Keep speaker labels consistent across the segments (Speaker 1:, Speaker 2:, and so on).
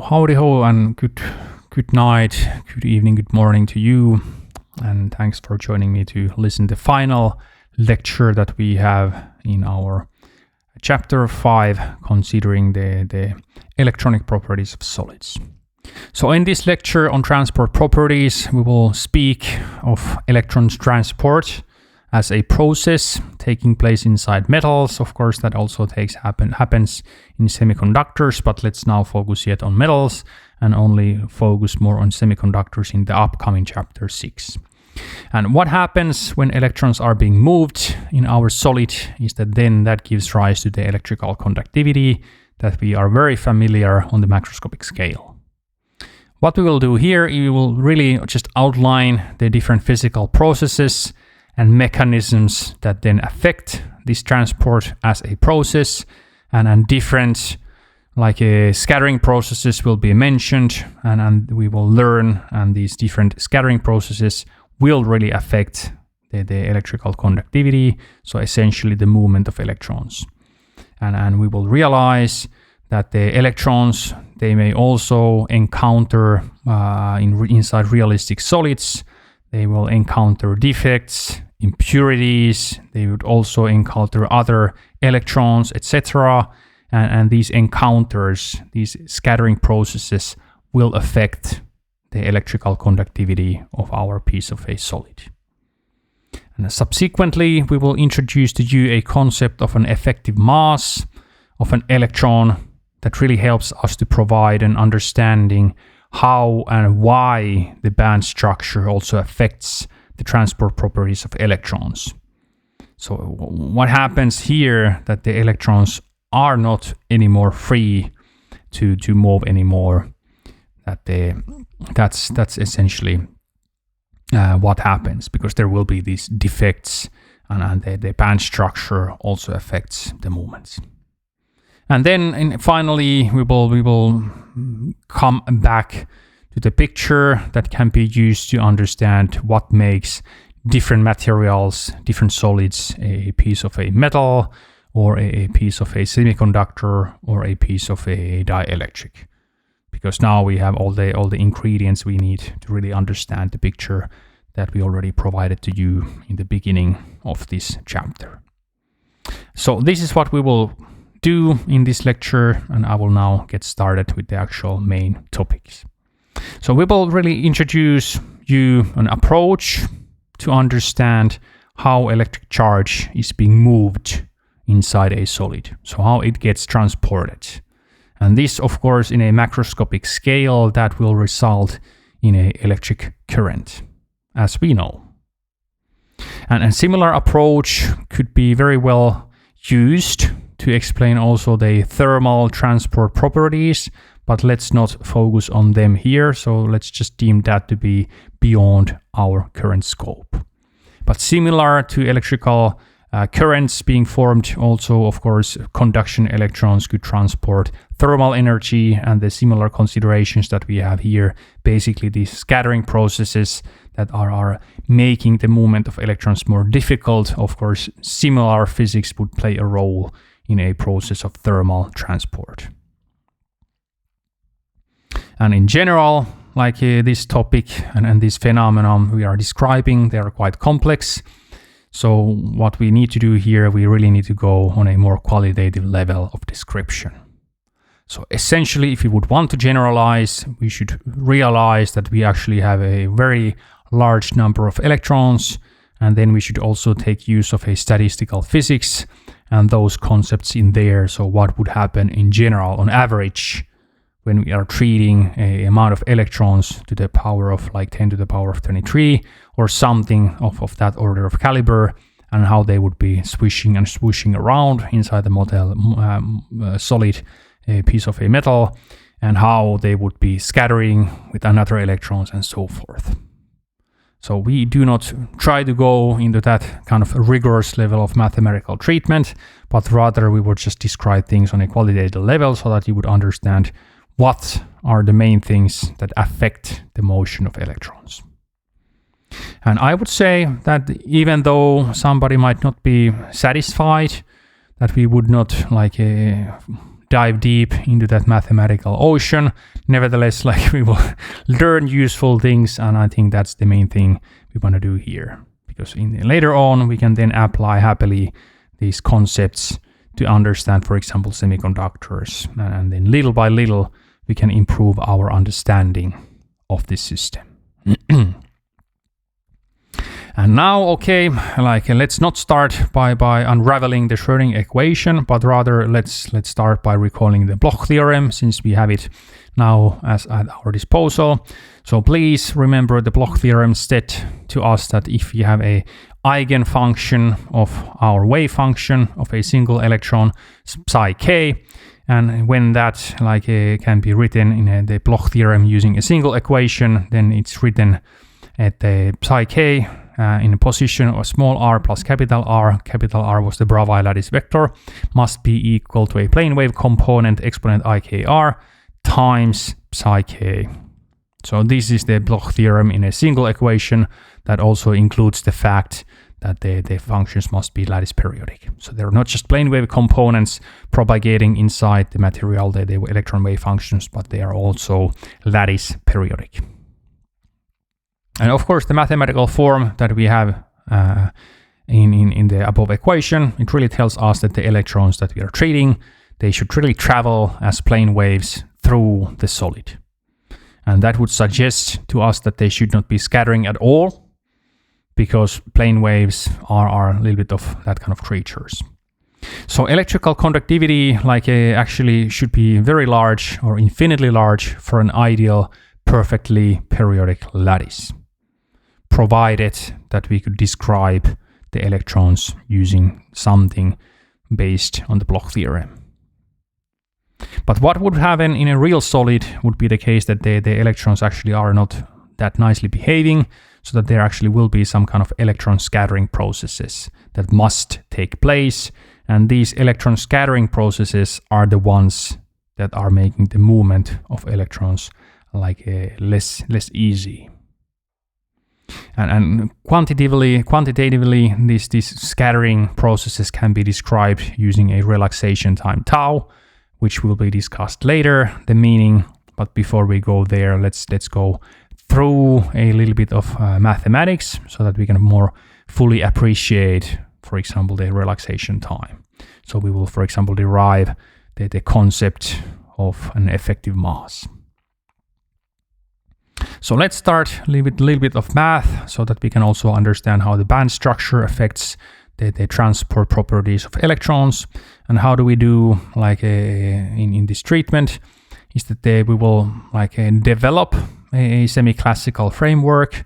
Speaker 1: Howdy ho, and good night, good evening, good morning to you, and thanks for joining me to listen to the final lecture that we have in our chapter 5, considering the electronic properties of solids. So in this lecture on transport properties, we will speak of electrons transport as a process taking place inside metals. Of course, that also happens in semiconductors, but let's now focus yet on metals and only focus more on semiconductors in the upcoming chapter 6. And what happens when electrons are being moved in our solid is that then that gives rise to the electrical conductivity that we are very familiar on the macroscopic scale. What we will do here, we will really just outline the different physical processes and mechanisms that then affect this transport as a process, and different scattering processes will be mentioned, and we will learn, and these different scattering processes will really affect the electrical conductivity, so essentially the movement of electrons. And we will realize that the electrons, they may also encounter inside realistic solids. They will encounter defects, impurities, they would also encounter other electrons, etc. And these encounters, these scattering processes will affect the electrical conductivity of our piece of a solid. And subsequently, we will introduce to you a concept of an effective mass of an electron that really helps us to provide an understanding how and why the band structure also affects the transport properties of electrons. So what happens here that the electrons are not anymore free to move anymore, that's essentially what happens, because there will be these defects, and the band structure also affects the movements. And then finally, we will come back to the picture that can be used to understand what makes different materials, different solids, a piece of a metal, or a piece of a semiconductor, or a piece of a dielectric. Because now we have all the ingredients we need to really understand the picture that we already provided to you in the beginning of this chapter. So this is what we will do in this lecture, and I will now get started with the actual main topics. So we will really introduce you an approach to understand how electric charge is being moved inside a solid, so how it gets transported. And this, of course, in a macroscopic scale, that will result in an electric current, as we know. And a similar approach could be very well used to explain also the thermal transport properties, but let's not focus on them here, so let's just deem that to be beyond our current scope. But similar to electrical currents being formed, also, of course, conduction electrons could transport thermal energy, and the similar considerations that we have here, basically these scattering processes that are making the movement of electrons more difficult. Of course, similar physics would play a role in a process of thermal transport. And in general, this topic and this phenomenon we are describing, they are quite complex. So what we need to do here, we really need to go on a more qualitative level of description. So essentially, if you would want to generalize, we should realize that we actually have a very large number of electrons, and then we should also take use of a statistical physics and those concepts in there. So what would happen in general, on average, when we are treating an amount of electrons to the power of 10 to the power of 23 or something of that order of caliber, and how they would be swishing and swooshing around inside the solid piece of a metal, and how they would be scattering with another electrons and so forth. So we do not try to go into that kind of rigorous level of mathematical treatment, but rather we would just describe things on a qualitative level so that you would understand what are the main things that affect the motion of electrons. And I would say that even though somebody might not be satisfied that we would not dive deep into that mathematical ocean. Nevertheless, like we will learn useful things, and I think that's the main thing we want to do here. Because later on, we can then apply happily these concepts to understand, for example, semiconductors. And then little by little, we can improve our understanding of this system. And now, okay, like let's not start by unraveling the Schrödinger equation, but rather let's start by recalling the Bloch theorem, since we have it now at our disposal. So please remember the Bloch theorem said to us that if you have a eigenfunction of our wave function of a single electron psi k, and when that like can be written in the Bloch theorem using a single equation, then it's written at the psi k in a position of small r plus capital R. Capital R was the Bravais lattice vector, must be equal to a plane wave component exponent ikr times psi k. So this is the Bloch theorem in a single equation that also includes the fact that the functions must be lattice periodic. So they're not just plane wave components propagating inside the material, the electron wave functions, but they are also lattice periodic. And of course, the mathematical form that we have in the above equation, it really tells us that the electrons that we are treating, they should really travel as plane waves through the solid. And that would suggest to us that they should not be scattering at all, because plane waves are a little bit of that kind of creatures. So electrical conductivity actually should be very large or infinitely large for an ideal perfectly periodic lattice, provided that we could describe the electrons using something based on the Bloch theorem. But what would happen in a real solid would be the case that the electrons actually are not that nicely behaving, so that there actually will be some kind of electron scattering processes that must take place. And these electron scattering processes are the ones that are making the movement of electrons less easy. And quantitatively, these scattering processes can be described using a relaxation time tau, which will be discussed later, the meaning. But before we go there, let's go through a little bit of mathematics so that we can more fully appreciate, for example, the relaxation time. So we will, for example, derive the concept of an effective mass. So let's start a little bit of math so that we can also understand how the band structure affects the transport properties of electrons. And how do we do in this treatment is that we will develop a semi-classical framework.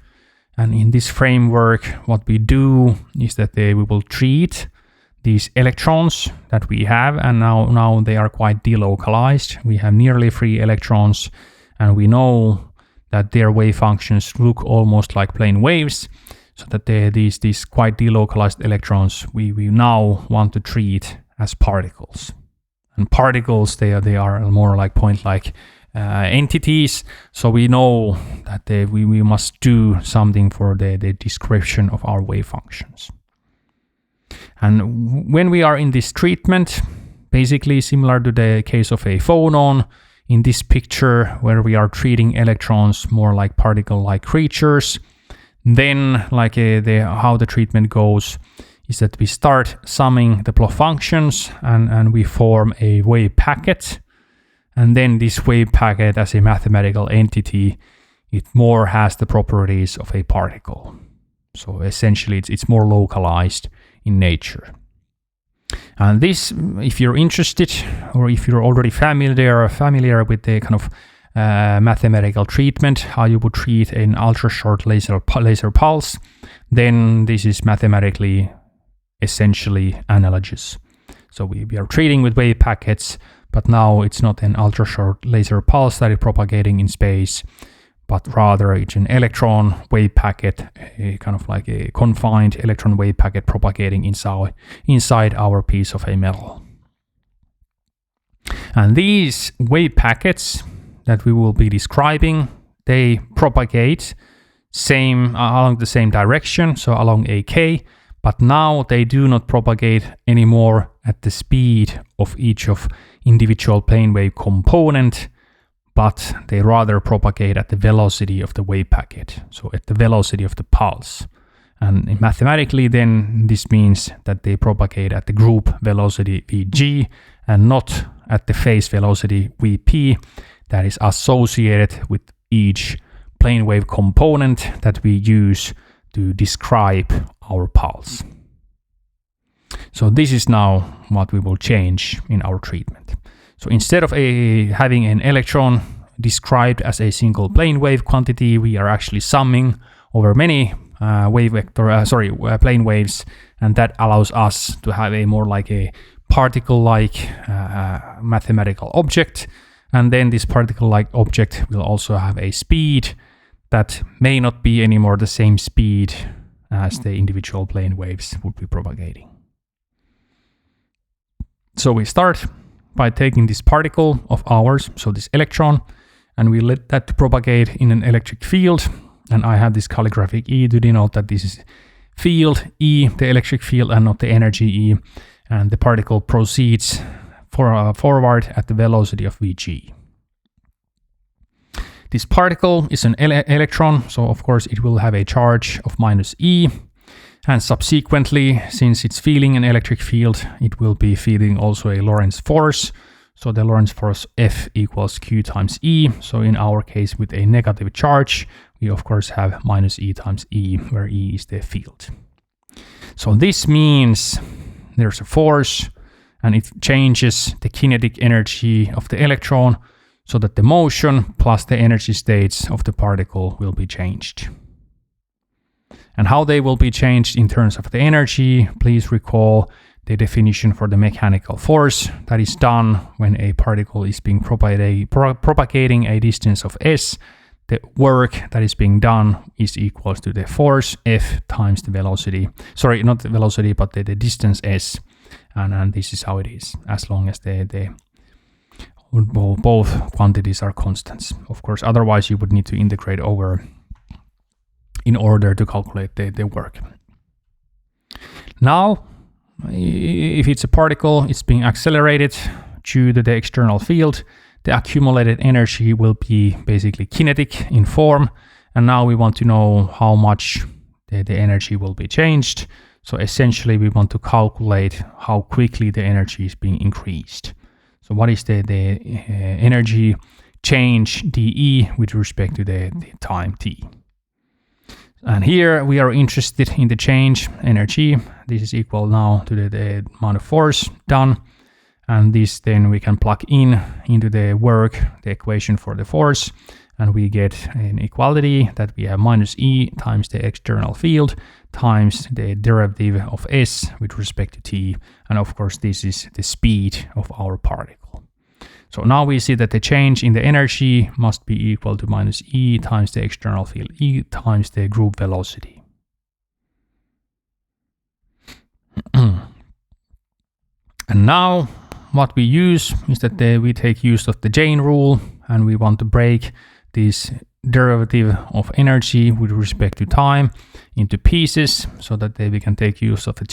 Speaker 1: And in this framework, what we do is that we will treat these electrons that we have, and now they are quite delocalized. We have nearly free electrons, and we know that their wave functions look almost like plane waves, so that these quite delocalized electrons we now want to treat as particles. And particles, they are more like point-like entities, so we know that we must do something for the description of our wave functions. And when we are in this treatment, basically similar to the case of a phonon, in this picture where we are treating electrons more like particle-like creatures, then how the treatment goes is that we start summing the Bloch functions and we form a wave packet. And then this wave packet as a mathematical entity, it more has the properties of a particle. So essentially it's more localized in nature. And this, if you're interested or if you're already familiar with the kind of mathematical treatment, how you would treat an ultra-short laser pulse, then this is mathematically essentially analogous. So we are treating with wave packets, but now it's not an ultra-short laser pulse that is propagating in space, but rather it's an electron wave packet, a kind of like a confined electron wave packet propagating inside our piece of a metal. And these wave packets that we will be describing, they propagate along the same direction, so along AK, but now they do not propagate anymore at the speed of each of individual plane wave component, but they rather propagate at the velocity of the wave packet, so at the velocity of the pulse. And mathematically then this means that they propagate at the group velocity Vg and not at the phase velocity Vp that is associated with each plane wave component that we use to describe our pulse. So this is now what we will change in our treatment. So instead of having an electron described as a single plane wave quantity, we are actually summing over many plane waves, and that allows us to have a more like a particle-like mathematical object. And then this particle-like object will also have a speed that may not be anymore the same speed as the individual plane waves would be propagating. So we start by taking this particle of ours, so this electron, and we let that propagate in an electric field. And I have this calligraphic E to denote that this is field E, the electric field, and not the energy E. And the particle proceeds forward at the velocity of Vg. This particle is an electron, so of course it will have a charge of -E. And subsequently, since it's feeling an electric field, it will be feeling also a Lorentz force. So the Lorentz force F equals Q times E. So in our case, with a negative charge, we of course have -E times E, where E is the field. So this means there's a force and it changes the kinetic energy of the electron so that the motion plus the energy states of the particle will be changed. And how they will be changed in terms of the energy, please recall the definition for the mechanical force that is done when a particle is being propagating a distance of s. The work that is being done is equal to the force F times the velocity. Sorry, not the velocity, but the distance s. And this is how it is, as long as both quantities are constants. Of course, otherwise you would need to integrate over in order to calculate the work. Now, if it's a particle, it's being accelerated due to the external field. The accumulated energy will be basically kinetic in form. And now we want to know how much the energy will be changed. So essentially we want to calculate how quickly the energy is being increased. So what is the energy change dE with respect to the time t? And here we are interested in the change energy. This is equal now to the amount of force done. And this then we can plug into the work, the equation for the force. And we get an equality that we have -E times the external field times the derivative of s with respect to t. And of course, this is the speed of our particle. So now we see that the change in the energy must be equal to -E times the external field E times the group velocity. And now what we use is that we take use of the chain rule, and we want to break this derivative of energy with respect to time into pieces so that we can take use of the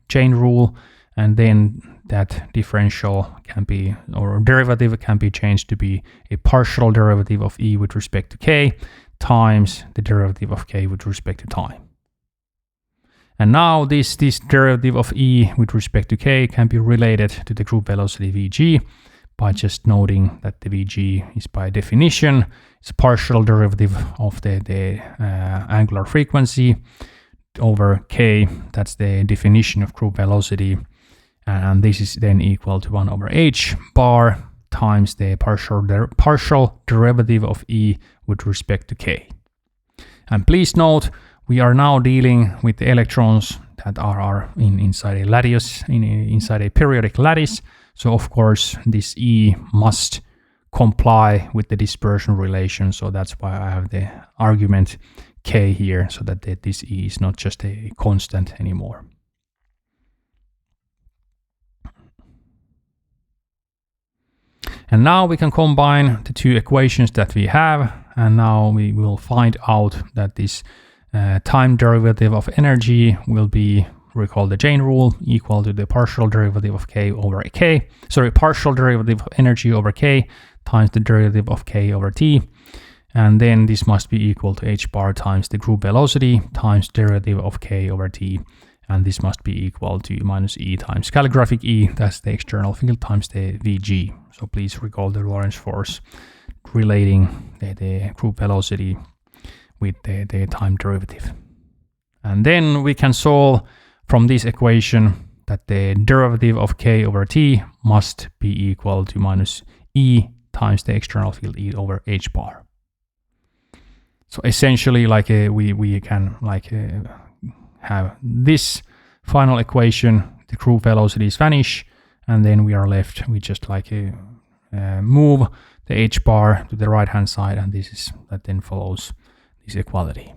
Speaker 1: chain rule, and then that differential can be, or derivative can be changed to be a partial derivative of E with respect to K times the derivative of K with respect to time. And now this derivative of E with respect to K can be related to the group velocity Vg by just noting that the Vg is by definition, it's a partial derivative of the angular frequency over K. That's the definition of group velocity. And this is then equal to 1 over h bar times the partial derivative of E with respect to K. And please note, we are now dealing with the electrons that are inside a lattice, inside a periodic lattice. So of course, this E must comply with the dispersion relation. So that's why I have the argument K here, so that this E is not just a constant anymore. And now we can combine the two equations that we have, and now we will find out that this time derivative of energy will be recall the chain rule, equal to the partial derivative of k over k. Sorry, partial derivative of energy over k times the derivative of k over t. And then this must be equal to h bar times the group velocity times derivative of k over t. And this must be equal to minus E times calligraphic E, that's the external field, times the Vg. So please recall the Lorentz force relating the group velocity with the time derivative. And then we can solve from this equation that the derivative of k over t must be equal to minus E times the external field E over h bar. So essentially, like we can have this final equation, the group velocities vanish, and then we are left with just move the h bar to the right hand side, and that then follows this equality.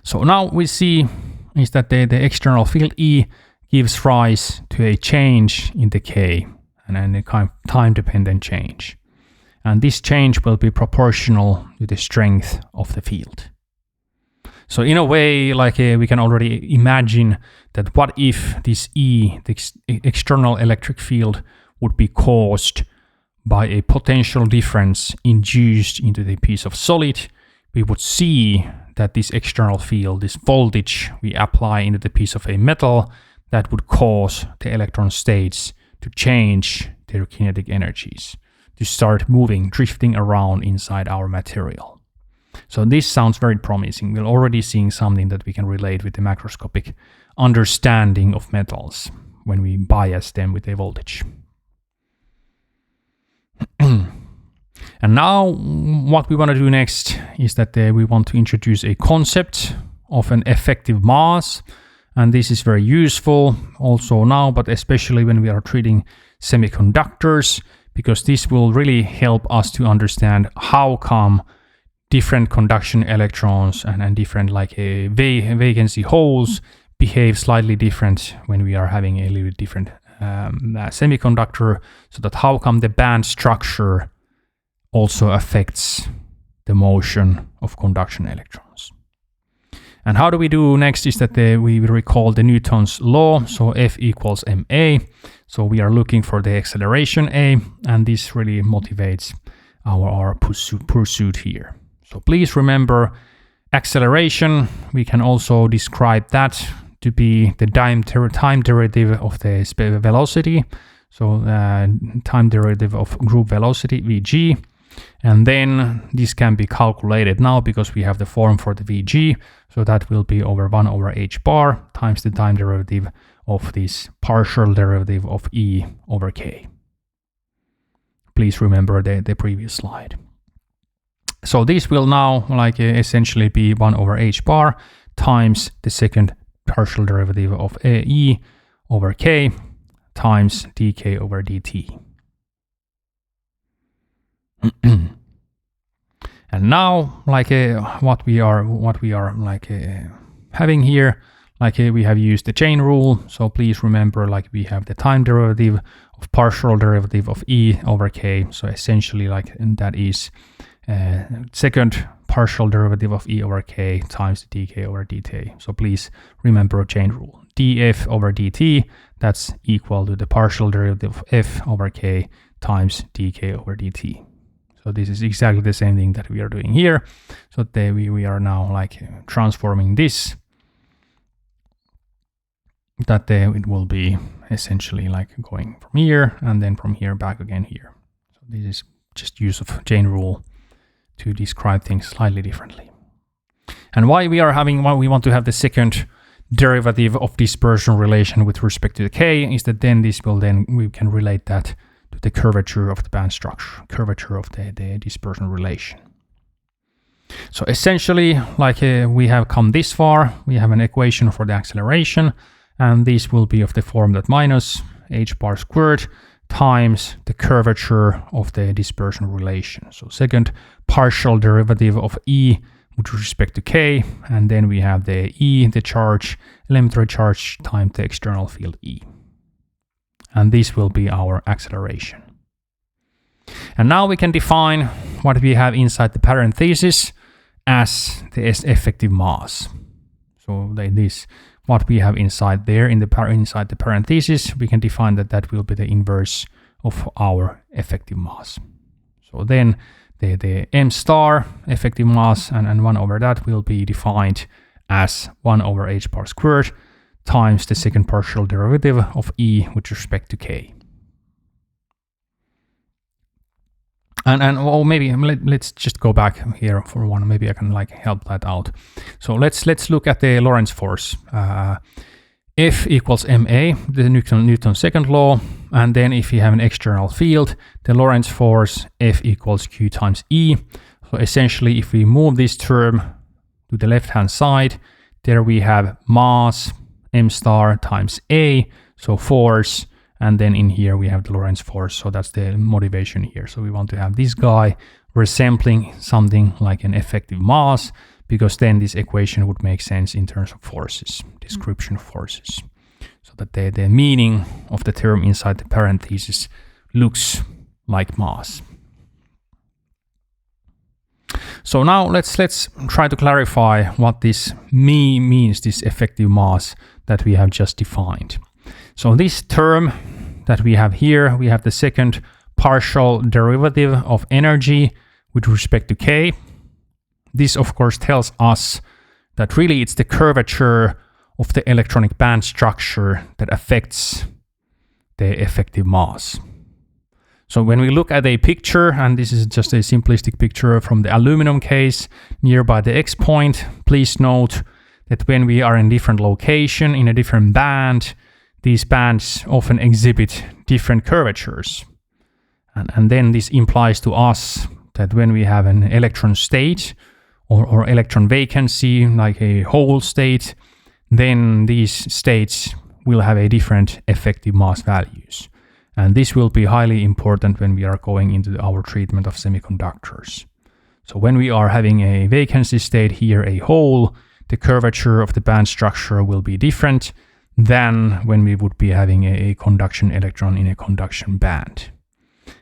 Speaker 1: So now we see is that the external field E gives rise to a change in the k, and then a kind of time-dependent change. And this change will be proportional to the strength of the field. So in a way, we can already imagine that what if this E, the external electric field, would be caused by a potential difference induced into the piece of solid, we would see that this external field, this voltage we apply into the piece of a metal, that would cause the electron states to change their kinetic energies, to start moving, drifting around inside our material. So this sounds very promising. We're already seeing something that we can relate with the macroscopic understanding of metals when we bias them with a voltage. And now what we want to do next is that we want to introduce a concept of an effective mass. And this is very useful also now, but especially when we are treating semiconductors, because this will really help us to understand how come different conduction electrons and different vacancy holes behave slightly different when we are having a little bit different semiconductor, so that how come the band structure also affects the motion of conduction electrons. And how do we do next is that we recall the Newton's law, so F equals ma. So we are looking for the acceleration a, and this really motivates our pursuit here. So please remember acceleration, we can also describe that to be the time derivative of the velocity. So time derivative of group velocity, Vg. And then this can be calculated now because we have the form for the Vg. So that will be over 1 over h bar times the time derivative of this partial derivative of E over k. Please remember the previous slide. So this will now essentially be 1 over h bar times the second partial derivative of E over k times dk over dt. And now what we are having here, we have used the chain rule. So please remember we have the time derivative of partial derivative of E over k. So essentially that is second partial derivative of E over k times the dk over dt. So please remember a chain rule. df over dt, that's equal to the partial derivative of f over k times dk over dt. So this is exactly the same thing that we are doing here. So we are now transforming this, that it will be essentially going from here and then from here back again here. So this is just use of chain rule to describe things slightly differently. And why we want to have the second derivative of dispersion relation with respect to the k is that we can relate that to the curvature of the band structure, curvature of the dispersion relation. So essentially, we have come this far, we have an equation for the acceleration, and this will be of the form that minus h bar squared times the curvature of the dispersion relation. So second partial derivative of E with respect to k, and then we have the E, the charge, elementary charge times the external field E. And this will be our acceleration. And now we can define what we have inside the parenthesis as the effective mass. So this, what we have inside there inside the parenthesis, we can define that will be the inverse of our effective mass. So then the m star effective mass and 1 over that will be defined as 1 over h bar squared times the second partial derivative of E with respect to K. And maybe let's just go back here for one. Maybe I can help that out. So let's look at the Lorentz force. F equals ma, the Newton's second law, and then if you have an external field, the Lorentz force F equals Q times E. So essentially, if we move this term to the left-hand side, there we have mass m star times A, so force. And then in here we have the Lorentz force, so that's the motivation here. So we want to have this guy resembling something like an effective mass, because then this equation would make sense in terms of forces, description of forces. So that the meaning of the term inside the parenthesis looks like mass. So now let's try to clarify what this means, this effective mass that we have just defined. So this term that we have here, we have the second partial derivative of energy with respect to K. This, of course, tells us that really it's the curvature of the electronic band structure that affects the effective mass. So when we look at a picture, and this is just a simplistic picture from the aluminum case nearby the X point, please note that when we are in different location, in a different band, these bands often exhibit different curvatures. And then this implies to us that when we have an electron state or electron vacancy, like a hole state, then these states will have a different effective mass values. And this will be highly important when we are going into our treatment of semiconductors. So when we are having a vacancy state here, a hole, the curvature of the band structure will be different than when we would be having a conduction electron in a conduction band.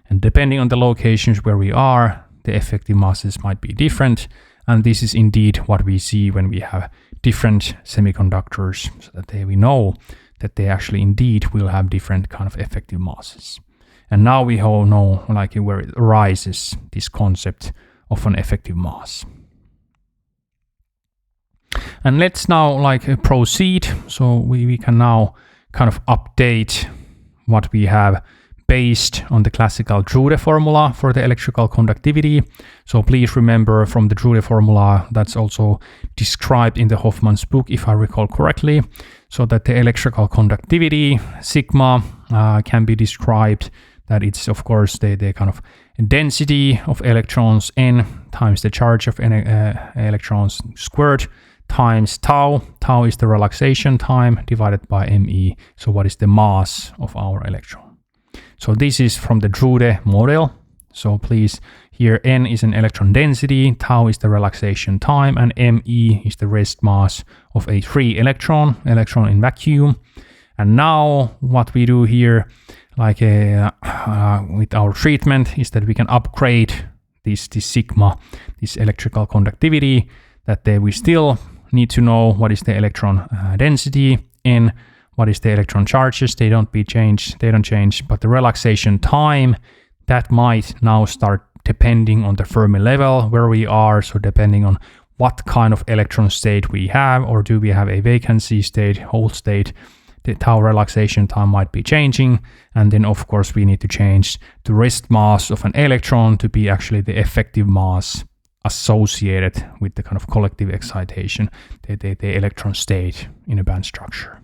Speaker 1: And depending on the locations where we are, the effective masses might be different. And this is indeed what we see when we have different semiconductors, so that we know that they actually indeed will have different kind of effective masses. And now we all know where it arises, this concept of an effective mass. And let's now proceed. So we can now kind of update what we have based on the classical Drude formula for the electrical conductivity. So please remember from the Drude formula, that's also described in the Hoffman's book, if I recall correctly, so that the electrical conductivity, sigma, can be described that it's, of course, the kind of density of electrons, n times the charge of electrons squared, times tau. Tau is the relaxation time divided by me. So what is the mass of our electron? So this is from the Drude model. So please, here n is an electron density, tau is the relaxation time, and me is the rest mass of a free electron in vacuum. And now what we do here, with our treatment, is that we can upgrade this sigma, this electrical conductivity, that we still need to know what is the electron density, n, what is the electron charges, they don't change, but the relaxation time, that might now start depending on the Fermi level where we are, so depending on what kind of electron state we have, or do we have a vacancy state, hole state, the tau relaxation time might be changing, and then of course we need to change the rest mass of an electron to be actually the effective mass associated with the kind of collective excitation, the electron state in a band structure.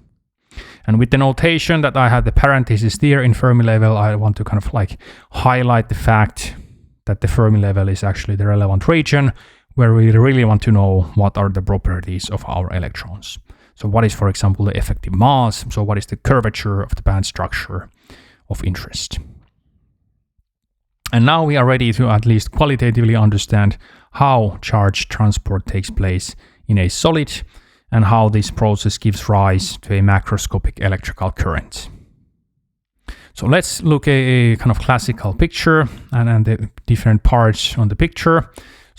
Speaker 1: And with the notation that I have the parenthesis there in Fermi level, I want to kind of highlight the fact that the Fermi level is actually the relevant region where we really want to know what are the properties of our electrons. So what is, for example, the effective mass? So what is the curvature of the band structure of interest? And now we are ready to at least qualitatively understand how charge transport takes place in a solid and how this process gives rise to a macroscopic electrical current. So let's look at a kind of classical picture and the different parts on the picture.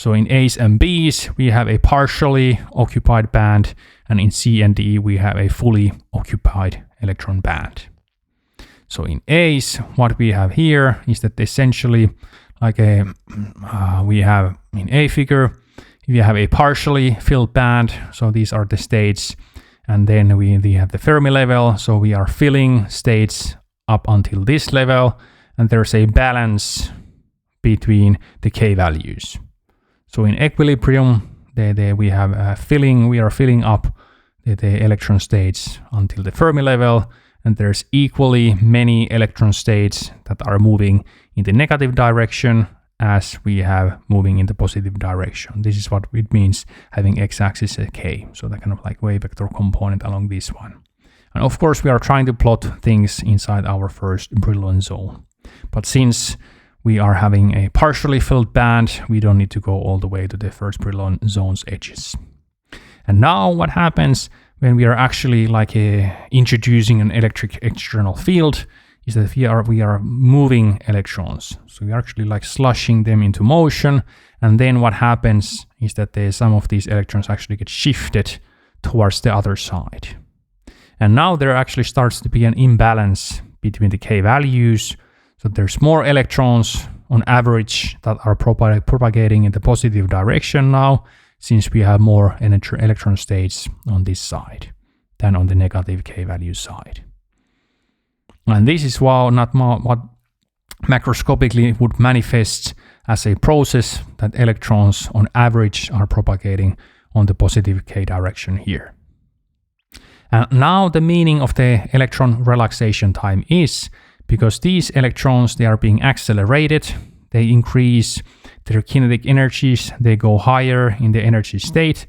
Speaker 1: So in A's and B's, we have a partially occupied band, and in C and D, we have a fully occupied electron band. So in A's, what we have here is that essentially like we have in A figure, we have a partially filled band. So these are the states. And then we have the Fermi level. So we are filling states up until this level. And there's a balance between the K values. So in equilibrium, we have we are filling up the electron states until the Fermi level. And there's equally many electron states that are moving in the negative direction as we have moving in the positive direction. This is what it means having x-axis K. So that kind of like wave vector component along this one. And of course, we are trying to plot things inside our first Brillouin zone. But since we are having a partially filled band, we don't need to go all the way to the first Brillouin zone's edges. And now what happens when we are actually like introducing an electric external field is that we are moving electrons. So we are actually like slushing them into motion. And then what happens is that some of these electrons actually get shifted towards the other side. And now there actually starts to be an imbalance between the K values. So there's more electrons on average that are propagating in the positive direction now, since we have more electron states on this side than on the negative K value side. And this is what macroscopically would manifest as a process that electrons on average are propagating on the positive K direction here. And now the meaning of the electron relaxation time is because these electrons, they are being accelerated, they increase their kinetic energies, they go higher in the energy state.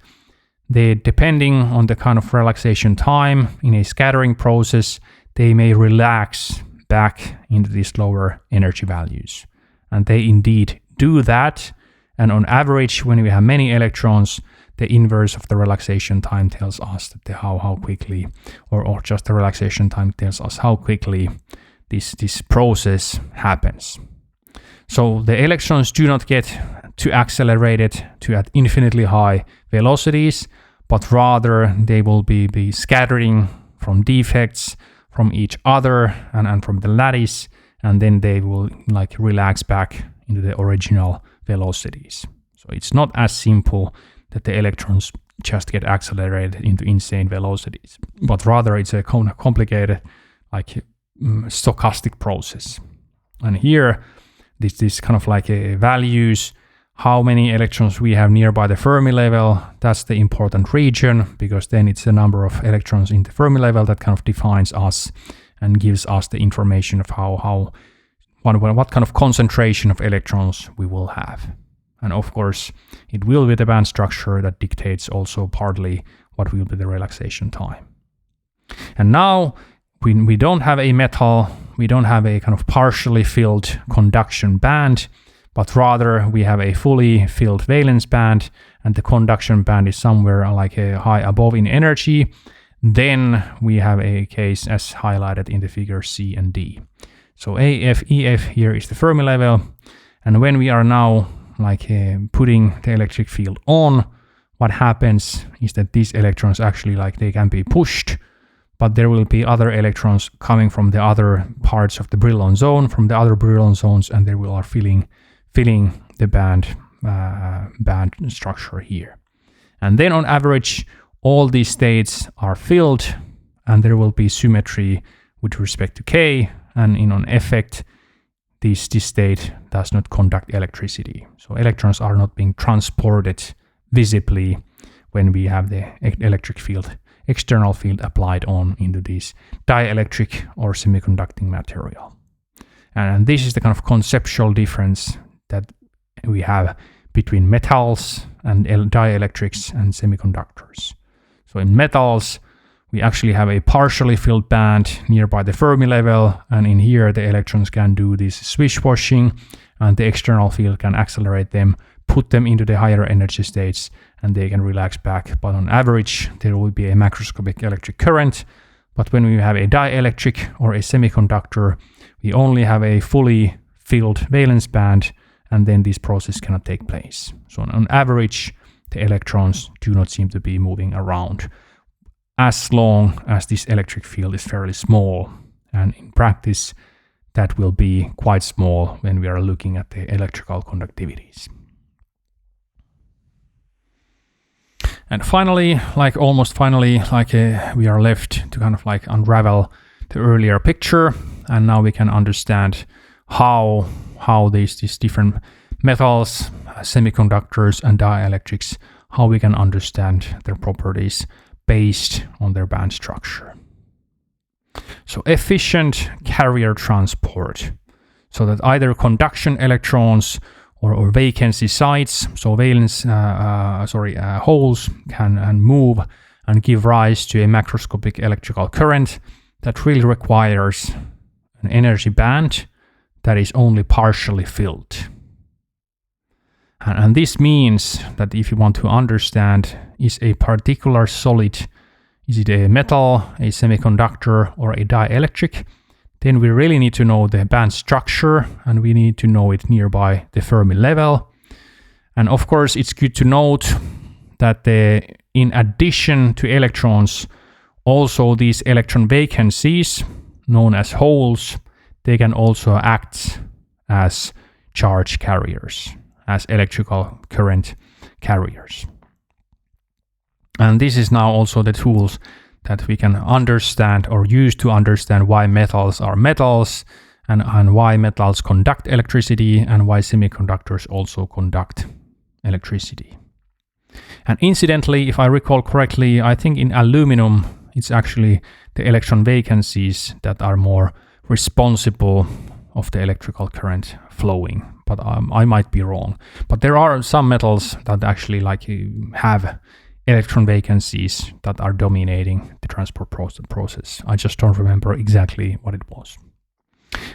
Speaker 1: They, depending on the kind of relaxation time in a scattering process, they may relax back into these lower energy values. And they indeed do that. And on average, when we have many electrons, the inverse of the relaxation time tells us that how quickly, or just the relaxation time tells us how quickly this process happens. So the electrons do not get too accelerated to at infinitely high velocities, but rather they will be scattering from defects from each other and from the lattice, and then they will like relax back into the original velocities. So it's not as simple that the electrons just get accelerated into insane velocities, but rather it's a complicated like stochastic process. And here, this kind of like values how many electrons we have nearby the Fermi level. That's the important region, because then it's the number of electrons in the Fermi level that kind of defines us and gives us the information of what kind of concentration of electrons we will have. And of course, it will be the band structure that dictates also partly what will be the relaxation time. And now, when we don't have a metal, we don't have a kind of partially filled conduction band, but rather we have a fully filled valence band, and the conduction band is somewhere like a high above in energy. Then we have a case as highlighted in the figure C and D. So AF, EF here is the Fermi level, and when we are now like putting the electric field on, what happens is that these electrons actually like they can be pushed, but there will be other electrons coming from the other parts of the Brillouin zone, from the other Brillouin zones, and they will are filling the band structure here. And then on average, all these states are filled, and there will be symmetry with respect to K, and on effect, this state does not conduct electricity. So electrons are not being transported visibly when we have the electric field, external field applied on into this dielectric or semiconducting material. And this is the kind of conceptual difference that we have between metals and dielectrics and semiconductors. So in metals, we actually have a partially filled band nearby the Fermi level, and in here the electrons can do this swish washing, and the external field can accelerate them, put them into the higher energy states, and they can relax back. But on average, there will be a macroscopic electric current. But when we have a dielectric or a semiconductor, we only have a fully filled valence band, and then this process cannot take place. So on average, the electrons do not seem to be moving around as long as this electric field is fairly small. And in practice, that will be quite small when we are looking at the electrical conductivities. And finally, almost finally, we are left to kind of unravel the earlier picture, and now we can understand how these different metals, semiconductors, and dielectrics, how we can understand their properties based on their band structure. So efficient carrier transport, so that either conduction electrons or vacancy sites, so valence holes can move and give rise to a macroscopic electrical current that really requires an energy band that is only partially filled. And this means that if you want to understand, is a particular solid, is it a metal, a semiconductor, or a dielectric, then we really need to know the band structure, and we need to know it nearby the Fermi level. And of course, it's good to note that in addition to electrons, also these electron vacancies, known as holes, they can also act as charge carriers, as electrical current carriers. And this is now also the tools that we can understand or use to understand why metals are metals, and why metals conduct electricity, and why semiconductors also conduct electricity. And incidentally, if I recall correctly, I think in aluminum, it's actually the electron vacancies that are more responsible of the electrical current flowing, but I might be wrong. But there are some metals that actually have electron vacancies that are dominating the transport process. I just don't remember exactly what it was.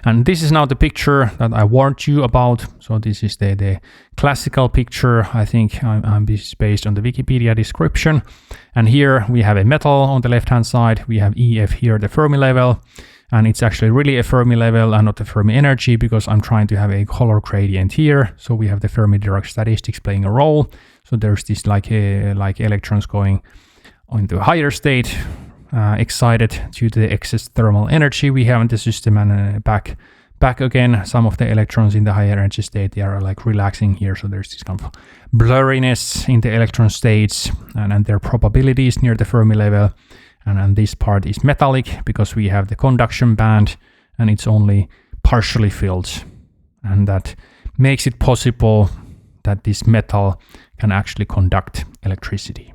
Speaker 1: And this is now the picture that I warned you about. So this is the classical picture. I think this is based on the Wikipedia description. And here we have a metal on the left-hand side. We have EF here, the Fermi level. And it's actually really a Fermi level and not a Fermi energy, because I'm trying to have a color gradient here. So we have the Fermi Dirac statistics playing a role. So there's this electrons going into a higher state, excited due to the excess thermal energy we have in the system, and back again, some of the electrons in the higher energy state, they are relaxing here. So there's this kind of blurriness in the electron states and their probabilities near the Fermi level. And this part is metallic because we have the conduction band and it's only partially filled. And that makes it possible that this metal can actually conduct electricity.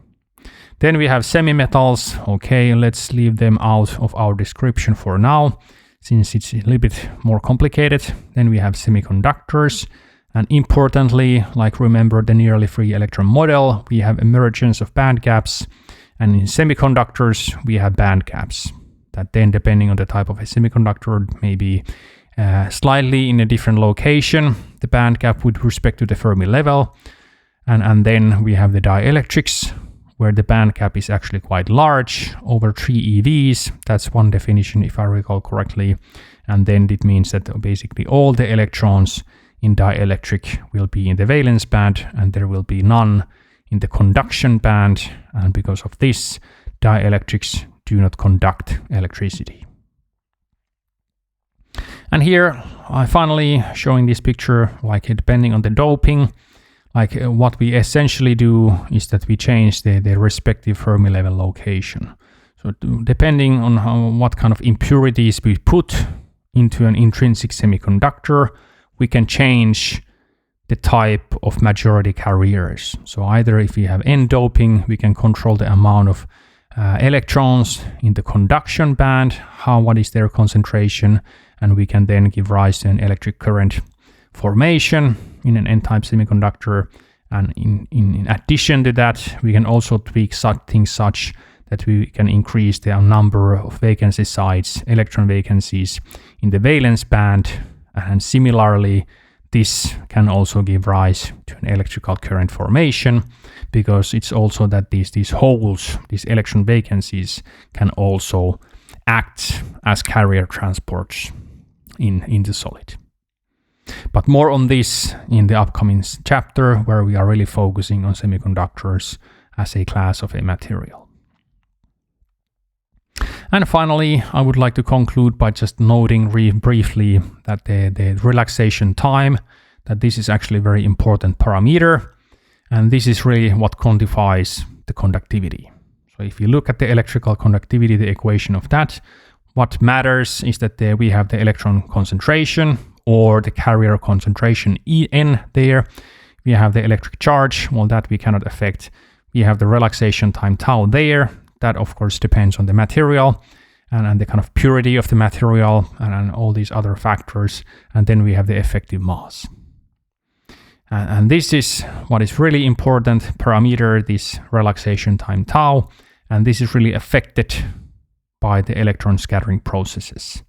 Speaker 1: Then we have semi-metals. Okay, let's leave them out of our description for now, since it's a little bit more complicated. Then we have semiconductors. And importantly, remember the nearly free electron model, we have emergence of band gaps. And in semiconductors, we have band gaps that then, depending on the type of a semiconductor, may be slightly in a different location, the band gap with respect to the Fermi level. And then we have the dielectrics, where the band gap is actually quite large, over 3 EVs. That's one definition, if I recall correctly. And then it means that basically all the electrons in dielectric will be in the valence band, and there will be none in the conduction band, and because of this, dielectrics do not conduct electricity. And here, I finally showing this picture, depending on the doping, what we essentially do is that we change the respective Fermi level location. So depending on what kind of impurities we put into an intrinsic semiconductor, we can change the type of majority carriers. So either if we have N doping, we can control the amount of electrons in the conduction band, what is their concentration, and we can then give rise to an electric current formation in an N-type semiconductor. And in addition to that, we can also tweak things such that we can increase the number of vacancy sites, electron vacancies in the valence band, and similarly, this can also give rise to an electrical current formation, because it's also that these holes, these electron vacancies, can also act as carrier transports in the solid. But more on this in the upcoming chapter, where we are really focusing on semiconductors as a class of a material. And finally, I would like to conclude by just noting briefly that the relaxation time, that this is actually a very important parameter, and this is really what quantifies the conductivity. So if you look at the electrical conductivity, the equation of that, what matters is that we have the electron concentration or the carrier concentration En there. We have the electric charge, well, that we cannot affect. We have the relaxation time tau there. That of course depends on the material and the kind of purity of the material and all these other factors. And then we have the effective mass. And this is what is really important parameter, this relaxation time tau. And this is really affected by the electron scattering processes.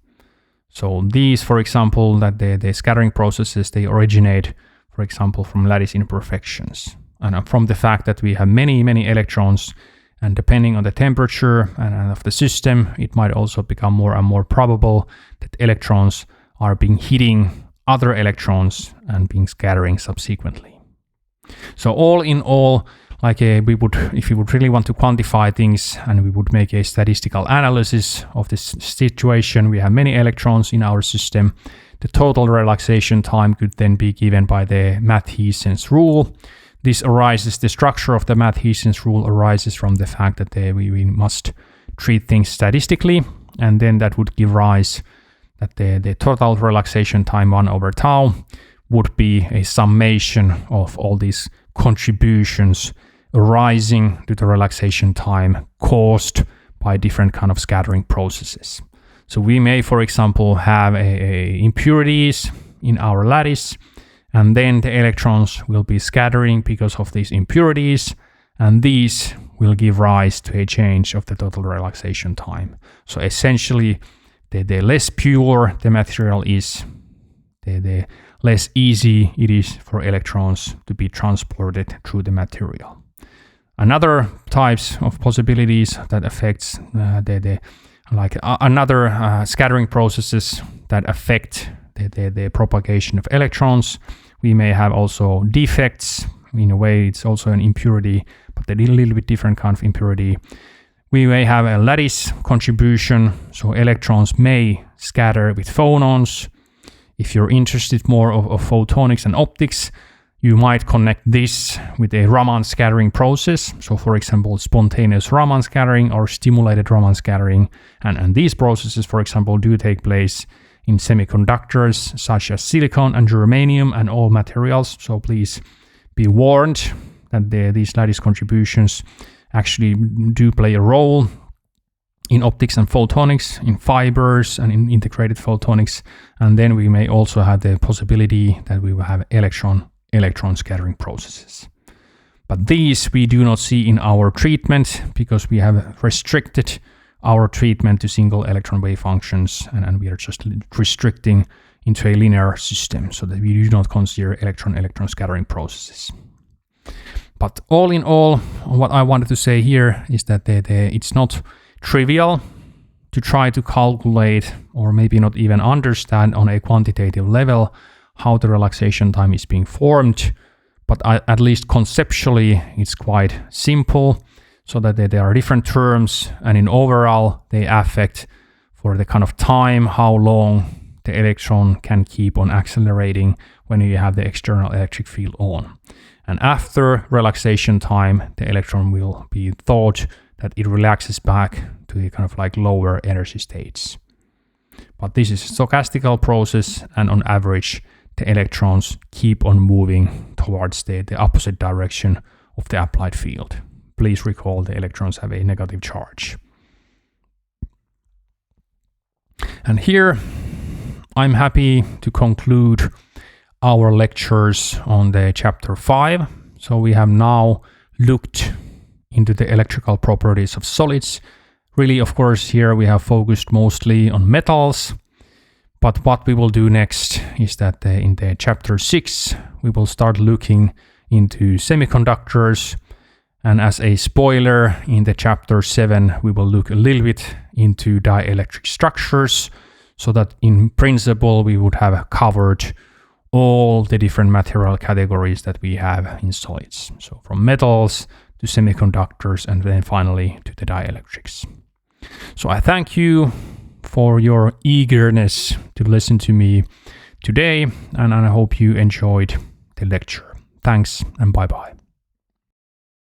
Speaker 1: So these, for example, that the scattering processes, they originate, for example, from lattice imperfections. And from the fact that we have many electrons, and depending on the temperature and of the system, it might also become more and more probable that electrons are being hitting other electrons and being scattering subsequently. So all in all, like if we would really want to quantify things and we would make a statistical analysis of this situation, we have many electrons in our system. The total relaxation time could then be given by the Math-Hissens rule. The structure of the Math-Hissens rule arises from the fact that we must treat things statistically, and then that would give rise that the total relaxation time 1/tau would be a summation of all these contributions arising to the relaxation time caused by different kind of scattering processes. So we may, for example, have impurities in our lattice, and then the electrons will be scattering because of these impurities, and these will give rise to a change of the total relaxation time. So essentially, the less pure the material is, the less easy it is for electrons to be transported through the material. Another types of possibilities that affects another scattering processes that affect the propagation of electrons. We may have also defects. In a way, it's also an impurity, but a little bit different kind of impurity. We may have a lattice contribution, so electrons may scatter with phonons. If you're interested more of photonics and optics, you might connect this with a Raman scattering process. So for example, spontaneous Raman scattering or stimulated Raman scattering. And these processes, for example, do take place in semiconductors such as silicon and germanium and all materials. So please be warned that these lattice contributions actually do play a role in optics and photonics, in fibers and in integrated photonics. And then we may also have the possibility that we will have electron scattering processes. But these we do not see in our treatment because we have restricted our treatment to single electron wave functions, and we are just restricting into a linear system so that we do not consider electron scattering processes. But all in all, what I wanted to say here is that it's not trivial to try to calculate or maybe not even understand on a quantitative level how the relaxation time is being formed, but at least conceptually it's quite simple, so that there are different terms, and in overall they affect for the kind of time how long the electron can keep on accelerating when you have the external electric field on. And after relaxation time, the electron will be thought that it relaxes back to the kind of like lower energy states. But this is a stochastical process, and on average the electrons keep on moving towards the opposite direction of the applied field. Please recall the electrons have a negative charge. And here I'm happy to conclude our lectures on the chapter 5. So we have now looked into the electrical properties of solids. Really, of course, here we have focused mostly on metals. But what we will do next is that in the chapter 6, we will start looking into semiconductors. And as a spoiler, in the chapter 7, we will look a little bit into dielectric structures, so that in principle we would have covered all the different material categories that we have in solids. So from metals to semiconductors and then finally to the dielectrics. So I thank you for your eagerness to listen to me today, and I hope you enjoyed the lecture. Thanks and bye-bye.